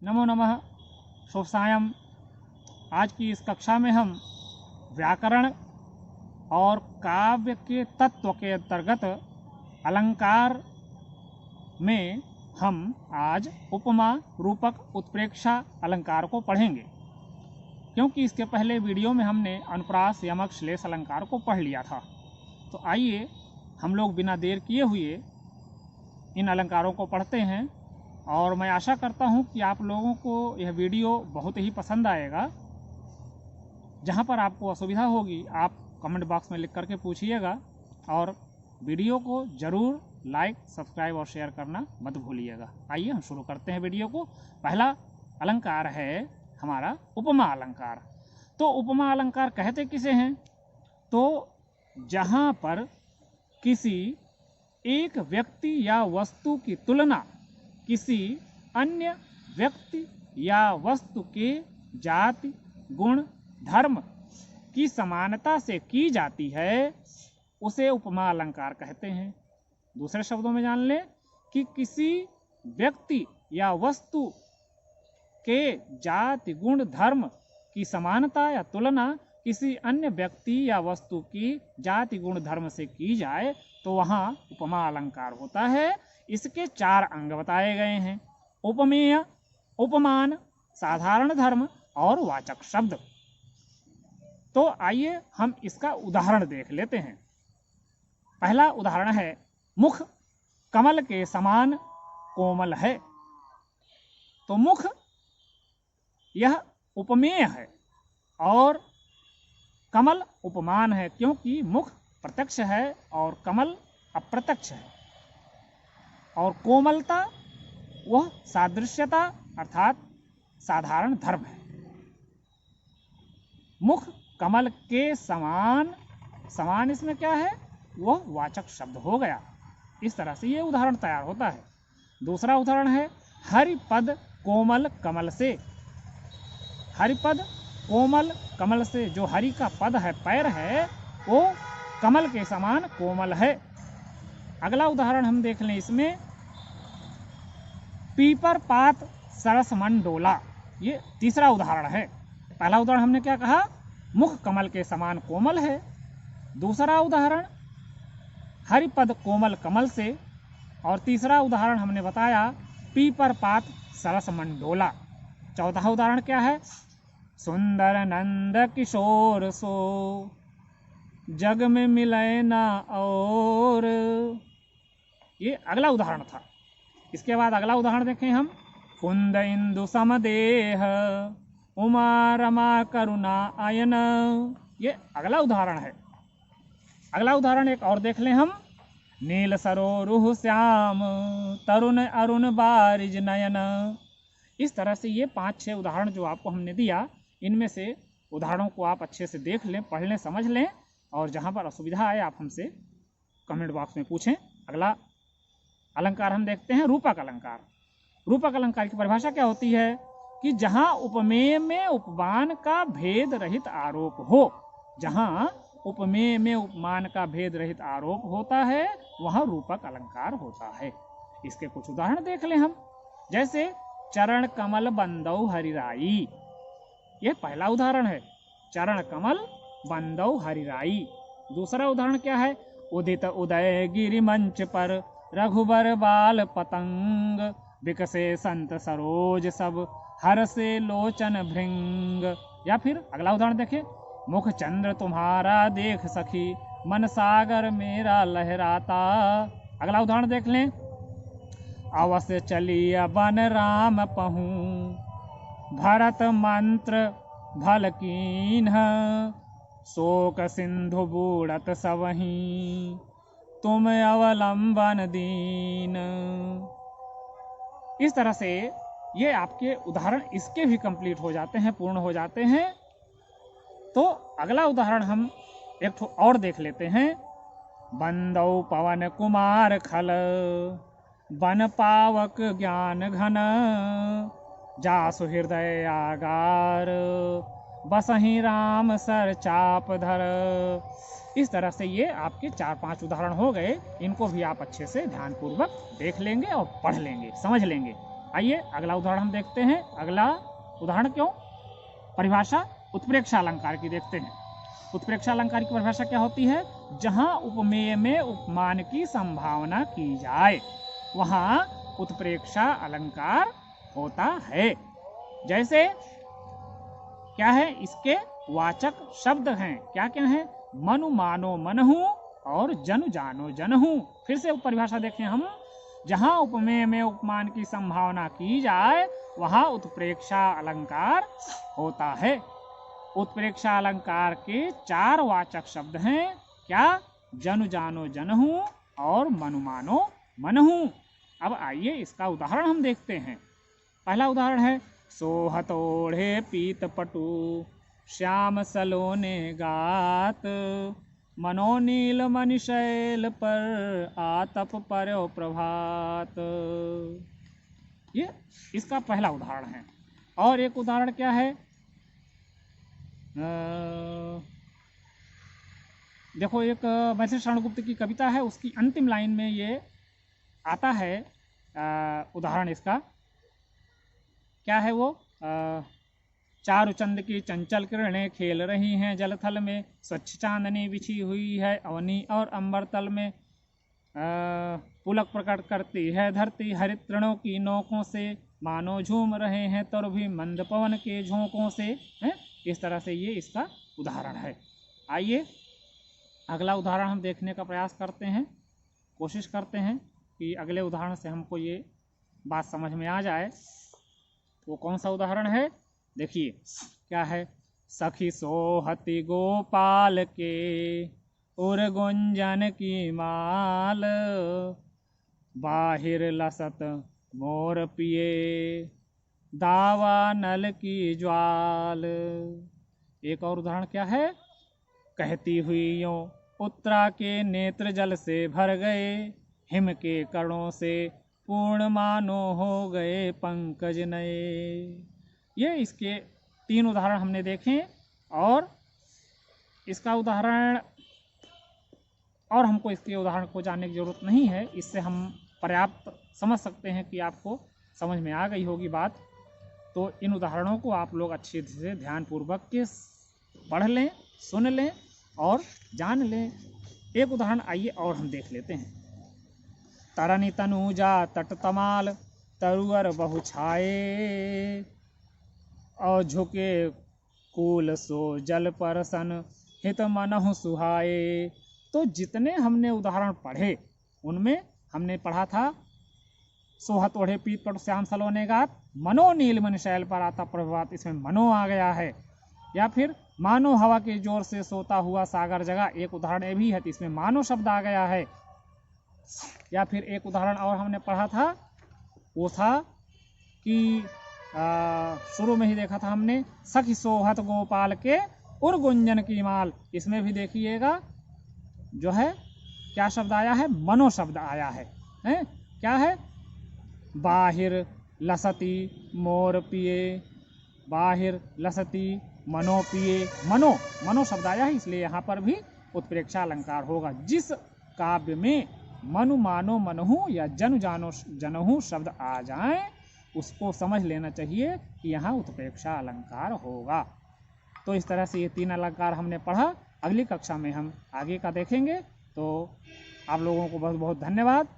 नमो नमः। शुभ सायं। आज की इस कक्षा में हम व्याकरण और काव्य के तत्व के अंतर्गत अलंकार में हम आज उपमा, रूपक, उत्प्रेक्षा अलंकार को पढ़ेंगे, क्योंकि इसके पहले वीडियो में हमने अनुप्रास, यमक, श्लेष अलंकार को पढ़ लिया था। तो आइए हम लोग बिना देर किए हुए इन अलंकारों को पढ़ते हैं और मैं आशा करता हूं कि आप लोगों को यह वीडियो बहुत ही पसंद आएगा। जहां पर आपको असुविधा होगी आप कमेंट बॉक्स में लिख करके पूछिएगा और वीडियो को ज़रूर लाइक, सब्सक्राइब और शेयर करना मत भूलिएगा। आइए हम शुरू करते हैं वीडियो को। पहला अलंकार है हमारा उपमा अलंकार। तो उपमा अलंकार कहते किसे हैं? तो जहां पर किसी एक व्यक्ति या वस्तु की तुलना किसी अन्य व्यक्ति या वस्तु के जाति, गुण, धर्म की समानता से की जाती है उसे उपमा अलंकार कहते हैं। दूसरे शब्दों में जान लें कि किसी व्यक्ति या वस्तु के जाति, गुण, धर्म की समानता या तुलना किसी अन्य व्यक्ति या वस्तु की जाति, गुण, धर्म से की जाए तो वहाँ उपमा अलंकार होता है। इसके 4 अंग बताए गए हैं: उपमेय, उपमान, साधारण धर्म और वाचक शब्द। तो आइए हम इसका उदाहरण देख लेते हैं। पहला उदाहरण है, मुख कमल के समान कोमल है। तो मुख यह उपमेय है और कमल उपमान है, क्योंकि मुख प्रत्यक्ष है और कमल अप्रत्यक्ष है। और कोमलता वह सादृश्यता अर्थात साधारण धर्म है। मुख कमल के समान, समान इसमें क्या है? वह वाचक शब्द हो गया। इस तरह से ये उदाहरण तैयार होता है। दूसरा उदाहरण है, हरिपद कोमल कमल से। हरिपद कोमल कमल से, जो हरि का पद है, पैर है, वो कमल के समान कोमल है। अगला उदाहरण हम देख लें इसमें, पीपर पात सरस मन डोला। ये तीसरा उदाहरण है। पहला उदाहरण हमने क्या कहा? मुख कमल के समान कोमल है। दूसरा उदाहरण हरिपद कोमल कमल से। और तीसरा उदाहरण हमने बताया पीपर पात सरस मन डोला। चौथा उदाहरण क्या है? सुंदर नंद किशोर सो जग में मिले ना और। ये अगला उदाहरण था। इसके बाद अगला उदाहरण देखें हम, कुंद इंदु समदेह उमा रमा करुणा आयन। ये अगला उदाहरण है। अगला उदाहरण एक और देख लें हम, नील सरोरुह श्याम तरुण अरुण बारिज नयन। इस तरह से ये 5-6 उदाहरण जो आपको हमने दिया, इनमें से उदाहरणों को आप अच्छे से देख लें, पढ़ लें, समझ लें और जहाँ पर असुविधा आए आप हमसे कमेंट बॉक्स में पूछें। अगला अलंकार हम देखते हैं, रूपक अलंकार। रूपक अलंकार की परिभाषा क्या होती है? कि जहाँ उपमेय में उपमान का भेद रहित आरोप हो। जहाँ उपमेय में उपमान का भेद रहित आरोप होता है वहाँ रूपक अलंकार होता है। इसके कुछ उदाहरण देख लें हम, जैसे चरण कमल बंदौ हरिराई। यह पहला उदाहरण है, चरण कमल बंदौ हरिराई। दूसरा उदाहरण क्या है? उदित उदय गिरि मंच पर रघुबर बाल पतंग विकसे संत सरोज सब हर से लोचन भृंग। या फिर अगला उदाहरण देखें, मुख चंद्र तुम्हारा देख सखी मन सागर मेरा लहराता। अगला उदाहरण देख लें, अवश्य चलिया बन राम पहूं भरत मंत्र भल कीन्ह शोक सिंधु बूढ़त सवहीं तुम अवलंबन दीन। इस तरह से ये आपके उदाहरण इसके भी कंप्लीट हो जाते हैं, पूर्ण हो जाते हैं। तो अगला उदाहरण हम एक ठो और देख लेते हैं, बंदौ पवन कुमार खल बन पावक ज्ञान घन जासु हृदय आगार बसहि राम सर चाप धर। इस तरह से ये आपके 4-5 उदाहरण हो गए। इनको भी आप अच्छे से ध्यानपूर्वक देख लेंगे और पढ़ लेंगे, समझ लेंगे। आइए अगला उदाहरण हम देखते हैं। अगला उदाहरण क्यों, परिभाषा उत्प्रेक्षा अलंकार की देखते हैं। उत्प्रेक्षा अलंकार की परिभाषा क्या होती है? जहां उपमेय में उपमान की संभावना की जाए वहां उत्प्रेक्षा अलंकार होता है। जैसे क्या है, इसके वाचक शब्द हैं, क्या क्या हैं? मनु मानो मनहु और जनु जानो जनहु। फिर से परिभाषा देखें हम, जहां उपमेय में उपमान की संभावना की जाए वहां उत्प्रेक्षा अलंकार होता है। उत्प्रेक्षा अलंकार के 4 वाचक शब्द हैं, क्या? जनु जानो जनहु और मनु मानो मनहु। अब आइए इसका उदाहरण हम देखते हैं। पहला उदाहरण है, सोहत ओढ़े पीत पटु श्याम सलोने गात मनोनील मनिशैल पर आतप पर्यो प्रभात। ये इसका पहला उदाहरण है। और एक उदाहरण क्या है, देखो एक मैथिली शरणगुप्त की कविता है, उसकी अंतिम लाइन में ये आता है उदाहरण इसका। क्या है वो? चारु चंद की चंचल किरणें खेल रही हैं जलथल में, स्वच्छ चांदनी बिछी हुई है अवनी और अंबर तल में, पुलक प्रकट करती है धरती हरित तृणों की नोकों से, मानो झूम रहे हैं तर भी मंद पवन के झोंकों से। हैं? इस तरह से ये इसका उदाहरण है। आइए अगला उदाहरण हम देखने का प्रयास करते हैं, कोशिश करते हैं कि अगले उदाहरण से हमको ये बात समझ में आ जाए। वो कौन सा उदाहरण है? देखिए क्या है, सखी सोहती गोपाल के उर गुंजन की माल, बाहिर लसत मोर पिए दावा नल की ज्वाल। एक और उदाहरण क्या है, कहती हुई यूं उत्तरा के नेत्र जल से भर गए, हिम के कणों से पूर्ण मानो हो गए पंकज नए। ये इसके 3 उदाहरण हमने देखे और इसका उदाहरण, और हमको इसके उदाहरण को जानने की ज़रूरत नहीं है, इससे हम पर्याप्त समझ सकते हैं कि आपको समझ में आ गई होगी बात। तो इन उदाहरणों को आप लोग अच्छे से ध्यानपूर्वक के पढ़ लें, सुन लें और जान लें। एक उदाहरण आइए और हम देख लेते हैं। तरनी तनुजा तट तमाल तरुअर बहु छाए, और झुके कूल सो जल परसन हित मनहु सुहाए। तो जितने हमने उदाहरण पढ़े उनमें हमने पढ़ा था, सोहत ओढ़े पीत पटु श्याम सलोने गात, मनो नील मनिशैल पर आता प्रभात, इसमें मनो आ गया है। या फिर मानो हवा के जोर से सोता हुआ सागर जगा, एक उदाहरण ये भी है, तो इसमें मानो शब्द आ गया है। या फिर एक उदाहरण और हमने पढ़ा था, वो था कि शुरू में ही देखा था हमने, सखी सोहत गोपाल के उर गुंजन की माल, इसमें भी देखिएगा जो है क्या शब्द आया है, मनो शब्द आया है। क्या है, बाहिर लसती मोर पिए, बाहिर लसती मनो पिए, मनो शब्द आया है, इसलिए यहाँ पर भी उत्प्रेक्षा अलंकार होगा। जिस काव्य में मनु मानो मनहु या जनु जानो जनहु शब्द आ जाएं उसको समझ लेना चाहिए कि यहाँ उत्प्रेक्षा अलंकार होगा। तो इस तरह से ये 3 अलंकार हमने पढ़ा। अगली कक्षा में हम आगे का देखेंगे। तो आप लोगों को बहुत बहुत धन्यवाद।